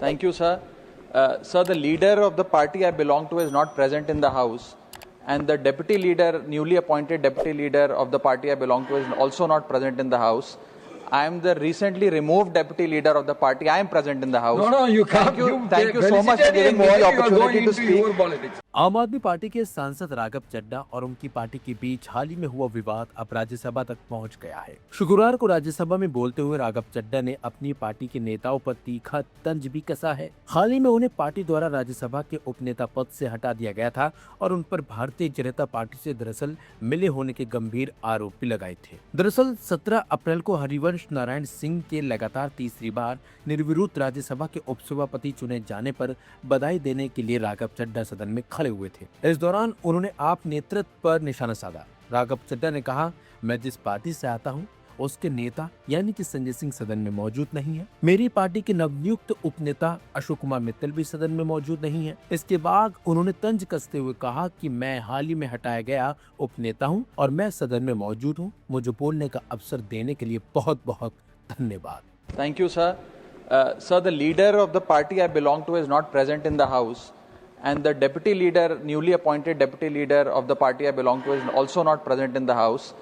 Thank you, sir. Sir, the leader of the party I belong to is not present in the House, and the deputy leader, newly appointed deputy leader of the party I belong to, is also not present in the House. I am the recently removed deputy leader of the party. I am present in the House. No, you can't. Thank you so much for giving me the opportunity to speak. आम आदमी party के सांसद राघव चड्ढा और उनकी party के बीच हाल ही में हुआ विवाद अब राज्यसभा तक पहुंच गया है। शुक्रवार को राज्यसभा में बोलते हुए राघव चड्ढा ने अपनी पार्टी के नेताओं पर तीखा तंज भी कसा है। हाल ही में उन्हें पार्टी द्वारा राज्यसभा के उपनेता पद से हटा दिया गया था और उन पर भारतीय जनता पार्टी से दरअसल मिले होने के गंभीर आरोप भी लगाए थे। दरअसल 17 अप्रैल को हरिवंश नारायण सिंह के लगातार तीसरी बार निर्विरोध राज्यसभा के उपसभापति चुने जाने पर बधाई देने के लिए राघव चड्ढा सदन में खड़े हुए थे। इस दौरान उन्होंने आप नेतृत्व पर निशाना साधा। राघव चड्ढा ने कहा, मैं जिस पार्टी से आता हूं, उसके नेता यानी कि संजय सिंह सदन में मौजूद नहीं है। मेरी पार्टी के नवनियुक्त उपनेता अशोक कुमार मित्तल भी सदन में मौजूद नहीं है। इसके बाद उन्होंने तंज कसते हुए कहा कि मैं हाल ही में हटाया गया उपनेता हूं और मैं सदन में मौजूद हूं। मुझे बोलने का अवसर देने के लिए बहुत बहुत धन्यवाद। Thank you, sir. Sir, the leader of the party I belong to is not present in the House, and the deputy leader, newly appointed deputy leader of the party I belong to, is also not present in the House.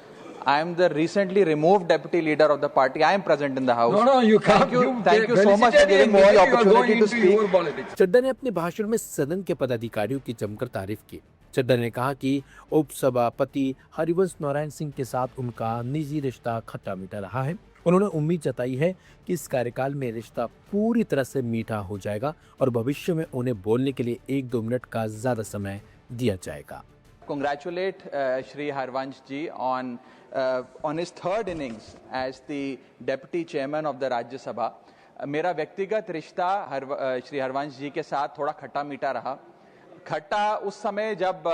I am the recently removed deputy leader of the party. I am present in the House. No, you can't. Thank you so much for giving me the opportunity to speak. Chadha ने अपने भाषण में सदन के पदाधिकारियों की जमकर तारीफ की। चड्ढा ने कहा कि उपसभापति हरिवंश नारायण सिंह के साथ उनका निजी रिश्ता खट्टा मीठा रहा है। उन्होंने उम्मीद जताई है कि इस कार्यकाल में रिश्ता पूरी तरह से मीठा हो जाएगा और भविष्य में उन्हें बोलने के लिए 1-2 मिनट का ज्यादा समय दिया जाएगा। Congratulate Shri Harvansh ji on his third innings as the deputy chairman of the Rajya Sabha. मेरा व्यक्तिगत रिश्ता श्री हरवंश जी के साथ थोड़ा खट्टा मीठा रहा। खट्टा उस समय जब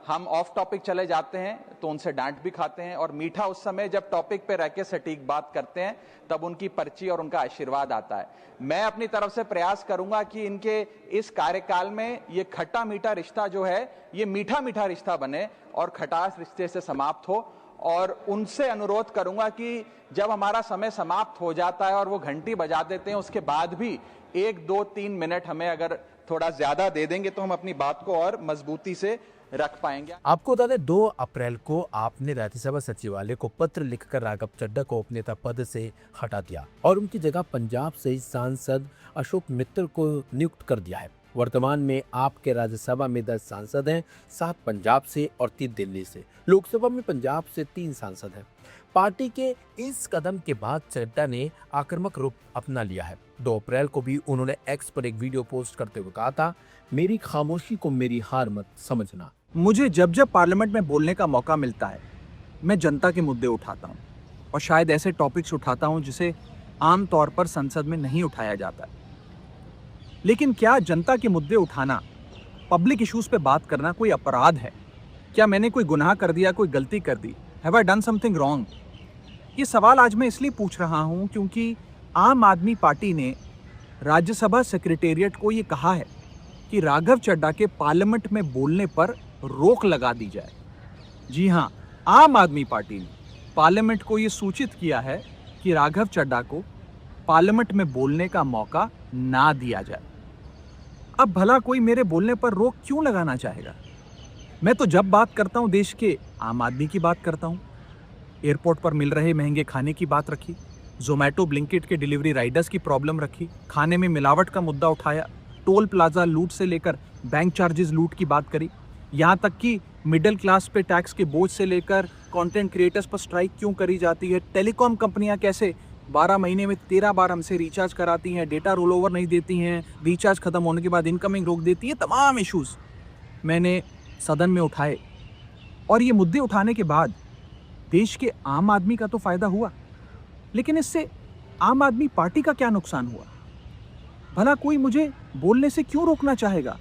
हम ऑफ टॉपिक चले जाते हैं तो उनसे डांट भी खाते हैं, और मीठा उस समय जब टॉपिक पे रह के सटीक बात करते हैं तब उनकी पर्ची और उनका आशीर्वाद आता है। मैं अपनी तरफ से प्रयास करूंगा कि इनके इस कार्यकाल में ये खट्टा मीठा रिश्ता जो है ये मीठा मीठा रिश्ता बने और खटास रिश्ते से समाप्त हो। और उनसे अनुरोध करूंगा कि जब हमारा समय समाप्त हो जाता है और वो घंटी बजा देते हैं, उसके बाद भी 1-2-3 मिनट हमें अगर थोड़ा ज्यादा दे देंगे तो हम अपनी बात को और मजबूती से रख पाएंगे। आपको बता दें 2 अप्रैल को आपने राज्यसभा सचिवालय को पत्र लिखकर राघव चड्ढा को उपनेता पद से हटा दिया और उनकी जगह पंजाब से सांसद अशोक मित्तल को नियुक्त कर दिया है। वर्तमान में आपके राज्यसभा में 10 सांसद हैं, 7 पंजाब से और 3 दिल्ली से। लोकसभा में पंजाब से 3 सांसद हैं। पार्टी के इस कदम के बाद चड्ढा ने आक्रामक रूप अपना लिया है। 2 अप्रैल को भी उन्होंने एक्स पर एक वीडियो पोस्ट करते हुए कहा था, मेरी खामोशी को मेरी हार मत समझना। मुझे जब जब पार्लियामेंट में बोलने का मौका मिलता है मैं जनता के मुद्दे उठाता हूँ और शायद ऐसे टॉपिक्स उठाता हूँ जिसे आम तौर पर संसद में नहीं उठाया जाता है। लेकिन क्या जनता के मुद्दे उठाना, पब्लिक इश्यूज पे बात करना कोई अपराध है? क्या मैंने कोई गुनाह कर दिया, कोई गलती कर दी? Have I done something wrong? ये सवाल आज मैं इसलिए पूछ रहा हूँ क्योंकि आम आदमी पार्टी ने राज्यसभा सेक्रेटेरिएट को ये कहा है कि राघव चड्ढा के पार्लियामेंट में बोलने पर रोक लगा दी जाए। जी हाँ, आम आदमी पार्टी ने पार्लियामेंट को ये सूचित किया है कि राघव चड्ढा को पार्लियामेंट में बोलने का मौका ना दिया जाए। अब भला कोई मेरे बोलने पर रोक क्यों लगाना चाहेगा? मैं तो जब बात करता हूँ देश के आम आदमी की बात करता हूँ। एयरपोर्ट पर मिल रहे महंगे खाने की बात रखी, जोमेटो ब्लिंकिट के डिलीवरी राइडर्स की प्रॉब्लम रखी, खाने में मिलावट का मुद्दा उठाया, टोल प्लाजा लूट से लेकर बैंक चार्जेस लूट की बात करी, यहाँ तक कि मिडिल क्लास पे टैक्स के बोझ से लेकर कंटेंट क्रिएटर्स पर स्ट्राइक क्यों करी जाती है, टेलीकॉम कंपनियां कैसे 12 महीने में 13 बार हमसे रिचार्ज कराती हैं, डेटा रोल ओवर नहीं देती हैं, रिचार्ज खत्म होने के बाद इनकमिंग रोक देती है, तमाम इश्यूज मैंने सदन में उठाए। और ये मुद्दे उठाने के बाद देश के आम आदमी का तो फायदा हुआ, लेकिन इससे आम आदमी पार्टी का क्या नुकसान हुआ? भला कोई मुझे बोलने से क्यों रोकना चाहेगा?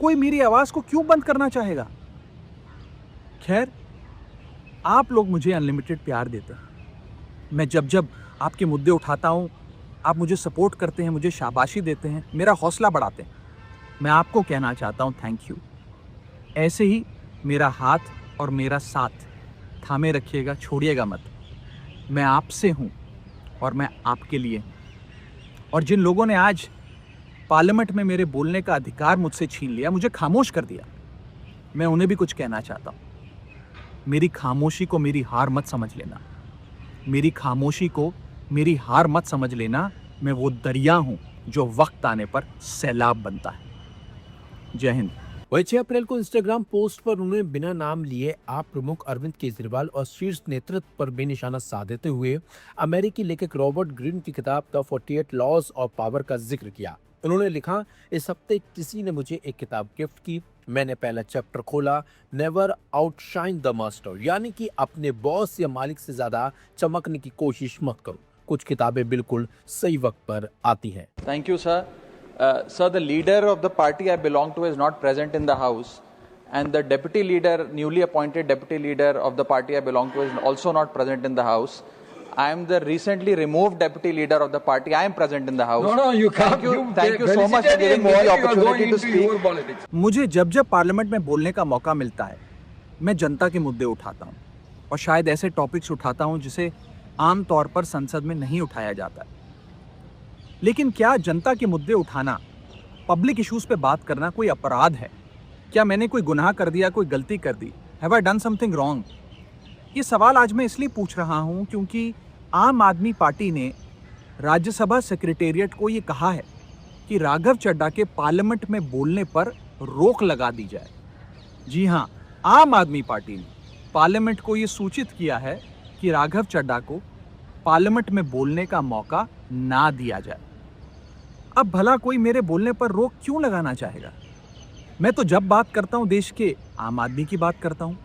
कोई मेरी आवाज को क्यों बंद करना चाहेगा? खैर, आप लोग मुझे अनलिमिटेड प्यार देते हैं। मैं जब जब आपके मुद्दे उठाता हूं, आप मुझे सपोर्ट करते हैं, मुझे शाबाशी देते हैं, मेरा हौसला बढ़ाते हैं। मैं आपको कहना चाहता हूं थैंक यू। ऐसे ही मेरा हाथ और मेरा साथ थामे रखिएगा, छोड़िएगा मत। मैं आपसे हूं और मैं आपके लिए हूं। और जिन लोगों ने आज पार्लियामेंट में मेरे बोलने का अधिकार मुझसे छीन लिया, मुझे खामोश कर दिया, मैं उन्हें भी कुछ कहना चाहता हूं। मेरी खामोशी को मेरी हार मत समझ लेना। मेरी खामोशी को मेरी हार मत समझ लेना। मैं वो दरिया हूं जो वक्त आने पर सैलाब बनता है। जय हिंद। वही 6 अप्रैल को इंस्टाग्राम पोस्ट पर उन्होंने बिना नाम लिए आप प्रमुख अरविंद केजरीवाल और शीर्ष नेतृत्व पर बेनिशाना साधते हुए अमेरिकी लेखक रॉबर्ट ग्रीन की किताब द 48 लॉज ऑफ पावर का जिक्र किया। उन्होंने लिखा, इस हफ्ते किसी ने मुझे एक किताब गिफ्ट की। मैंने पहला चैप्टर खोला, नेवर आउटशाइन द मास्टर, यानी कि अपने बॉस या मालिक से ज्यादा चमकने की कोशिश मत करो। कुछ किताबें बिल्कुल सही वक्त पर आती हैं। Thank you, sir. Sir, the leader of the party I belong to is not present in the house, and the deputy leader, newly appointed deputy leader of the party I belong to, is also not present in the house. I am the recently removed deputy leader of the party. I am present in the house. No, you can't. Thank you so much for giving me the opportunity to speak. मुझे जब जब parliament में बोलने का मौका मिलता है, मैं जनता के मुद्दे उठाता हूँ और शायद ऐसे टॉपिक्स उठाता हूँ जिसे आम तौर पर संसद में नहीं उठाया जाता। लेकिन क्या जनता के मुद्दे उठाना, पब्लिक इश्यूज पे बात करना कोई अपराध है? क्या मैंने कोई गुनाह कर दिया, कोई गलती कर दी? Have I done something wrong? ये सवाल आज मैं इसलिए पूछ रहा हूँ क्योंकि आम आदमी पार्टी ने राज्यसभा सेक्रेटेरिएट को ये कहा है कि राघव चड्ढा के पार्लियामेंट में बोलने पर रोक लगा दी जाए। जी हाँ, आम आदमी पार्टी ने पार्लियामेंट को ये सूचित किया है कि राघव चड्ढा को पार्लियामेंट में बोलने का मौका ना दिया जाए। अब भला कोई मेरे बोलने पर रोक क्यों लगाना चाहेगा? मैं तो जब बात करता हूँ देश के आम आदमी की बात करता हूँ।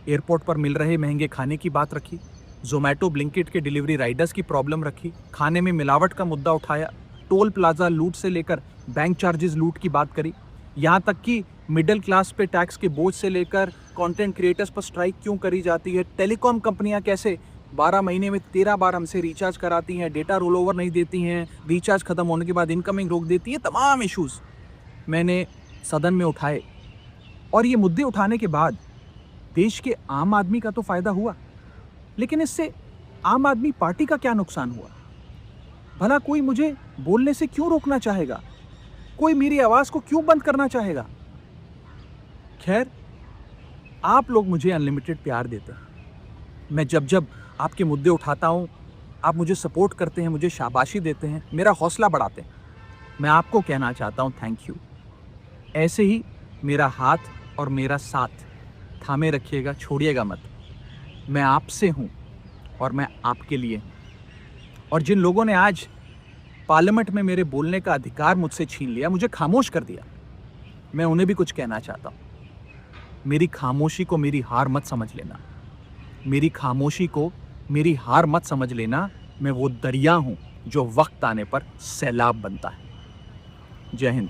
एयरपोर्ट पर मिल रहे महंगे खाने की बात रखी, जोमेटो ब्लिंकिट के डिलीवरी राइडर्स की प्रॉब्लम रखी, खाने में मिलावट का मुद्दा उठाया, टोल प्लाजा लूट से लेकर बैंक चार्जेस लूट की बात करी, यहाँ तक कि मिडिल क्लास पे टैक्स के बोझ से लेकर कंटेंट क्रिएटर्स पर स्ट्राइक क्यों करी जाती है, टेलीकॉम कंपनियां कैसे 12 महीने में 13 बार हमसे रिचार्ज कराती हैं, डेटा रोल ओवर नहीं देती हैं, रिचार्ज खत्म होने के बाद इनकमिंग रोक देती है, तमाम इश्यूज मैंने सदन में उठाए। और ये मुद्दे उठाने के बाद देश के आम आदमी का तो फायदा हुआ, लेकिन इससे आम आदमी पार्टी का क्या नुकसान हुआ? भला कोई मुझे बोलने से क्यों रोकना चाहेगा? कोई मेरी आवाज को क्यों बंद करना चाहेगा? खैर, आप लोग मुझे अनलिमिटेड प्यार देते हैं। मैं जब जब आपके मुद्दे उठाता हूँ, आप मुझे सपोर्ट करते हैं, मुझे शाबाशी देते हैं, मेरा हौसला बढ़ाते हैं। मैं आपको कहना चाहता हूँ थैंक यू। ऐसे ही मेरा हाथ और मेरा साथ थामे रखिएगा, छोड़िएगा मत। मैं आपसे हूँ और मैं आपके लिए हूँ। और जिन लोगों ने आज पार्लियामेंट में मेरे बोलने का अधिकार मुझसे छीन लिया, मुझे खामोश कर दिया, मैं उन्हें भी कुछ कहना चाहता हूँ। मेरी खामोशी को मेरी हार मत समझ लेना। मेरी खामोशी को मेरी हार मत समझ लेना। मैं वो दरिया हूँ जो वक्त आने पर सैलाब बनता है। जय हिंद।